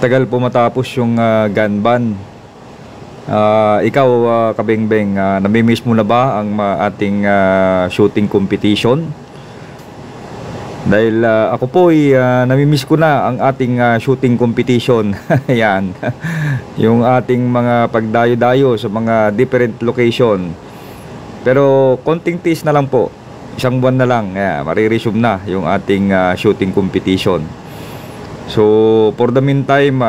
Tagal po matapos yung gun ban. Ikaw, Kabengbeng, namimiss mo na ba ang ating shooting competition? Dahil ako po ay namimiss ko na ang ating shooting competition. Ayan. Yung ating mga pagdayo-dayo sa mga different location. Pero konting tiis na lang po. Isang buwan na lang, mariresume na yung ating shooting competition. So for the meantime,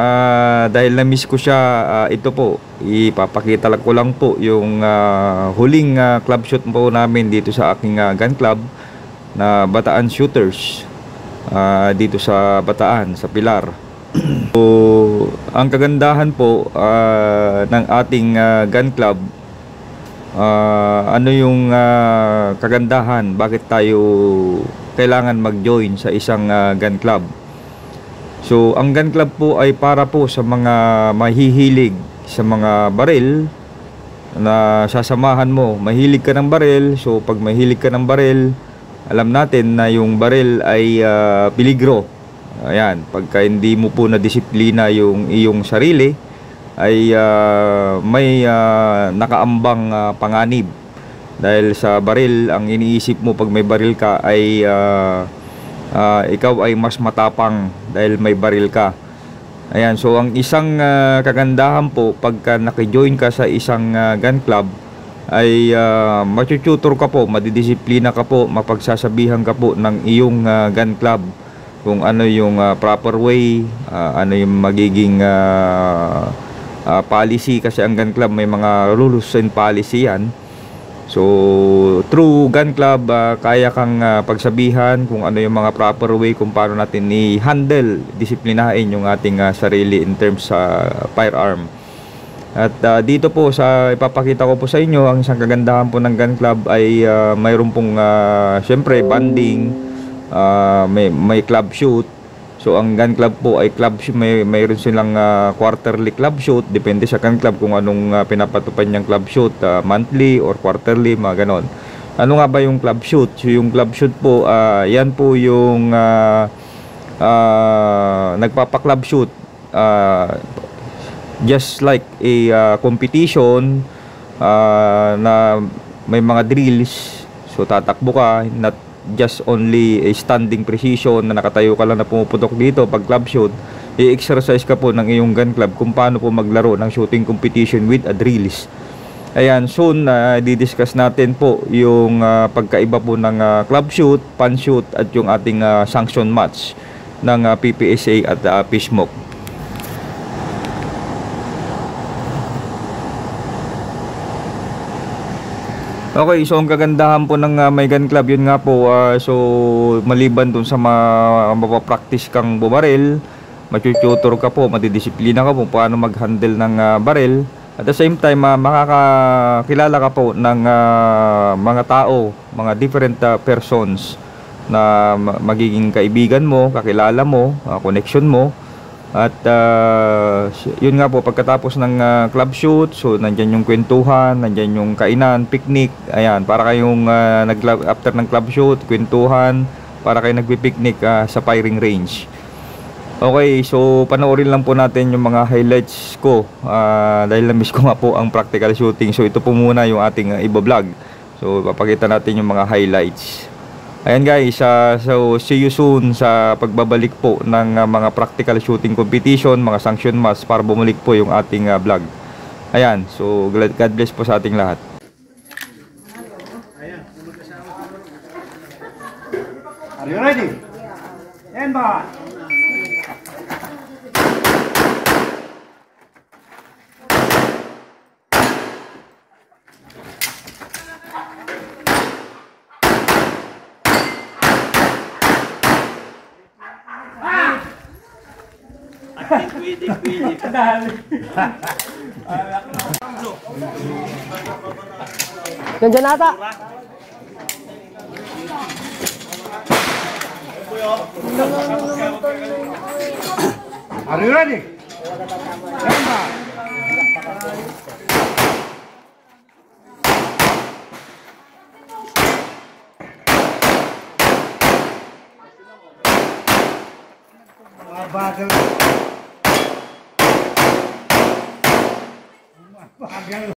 dahil na-miss ko siya, ito po, ipapakita lang ko lang po yung huling club shoot po namin dito sa aking gun club na Bataan Shooters, dito sa Bataan, sa Pilar. So ang kagandahan po ng ating gun club, ano yung kagandahan, bakit tayo kailangan mag-join sa isang gun club? So ang gun club po ay para po sa mga mahihilig sa mga baril, na sasamahan mo. Mahilig ka ng baril, so pag mahilig ka ng baril, alam natin na yung baril ay peligro. Ayan, pagka hindi mo po na disiplina yung iyong sarili, ay may nakaambang panganib. Dahil sa baril, ang iniisip mo pag may baril ka ay ikaw ay mas matapang dahil may baril ka. Ayan, so ang isang kagandahan po pagka nakijoin ka sa isang gun club ay matututor ka po, madidisiplina ka po, mapagsasabihan ka po ng iyong gun club kung ano yung proper way, ano yung magiging policy, kasi ang gun club may mga rules and policy yan. So through gun club, kaya kang pagsabihan kung ano yung mga proper way kung paano natin i-handle, disiplinahin yung ating sarili in terms sa firearm. At dito po sa ipapakita ko po sa inyo, ang isang kagandahan po ng gun club ay mayroon pong syempre banding, may club shoot. So ang gun club po ay club shoot, mayroon silang quarterly club shoot, depende sa gun club kung anong pinapatupad niyang club shoot, monthly or quarterly, mga ganon. Ano nga ba yung club shoot? So yung club shoot po, yan po yung nagpapa-club shoot, just like a competition na may mga drills. So tatakbo ka, not just only a standing precision na nakatayo ka lang na pumuputok dito. Pag club shoot, i-exercise ka po ng iyong gun club kung paano po maglaro ng shooting competition with a drills. Ayan, soon di-discuss natin po yung pagkaiba po ng club shoot, pan shoot at yung ating sanction match ng PPSA at PSMOK. Okay, so ang kagandahan po ng may gun club, yun nga po, so maliban dun sa mapapractice kang bumaril, matututor ka po, madidisiplina ka po paano mag-handle ng baril. At the same time, makakakilala ka po ng mga tao, mga different persons na magiging kaibigan mo, kakilala mo, connection mo. At yun nga po, pagkatapos ng club shoot, so nandyan yung kwentuhan, nandyan yung kainan, picnic. Ayan, para kayong after ng club shoot, kwentuhan, para kayo nagpi-picnic sa firing range. Okay, so panoorin lang po natin yung mga highlights ko, dahil na-miss ko nga po ang practical shooting. So ito po muna yung ating iba-vlog. So papakita natin yung mga highlights. Ayan guys, so see you soon sa pagbabalik po ng mga practical shooting competition, mga sanction match, para bumalik po yung ating vlog. Ayan, so God bless po sa ating lahat. Are you ready? Stand by. Nandiyan ata. Are you ready? Stand by. Bagal. Bagal.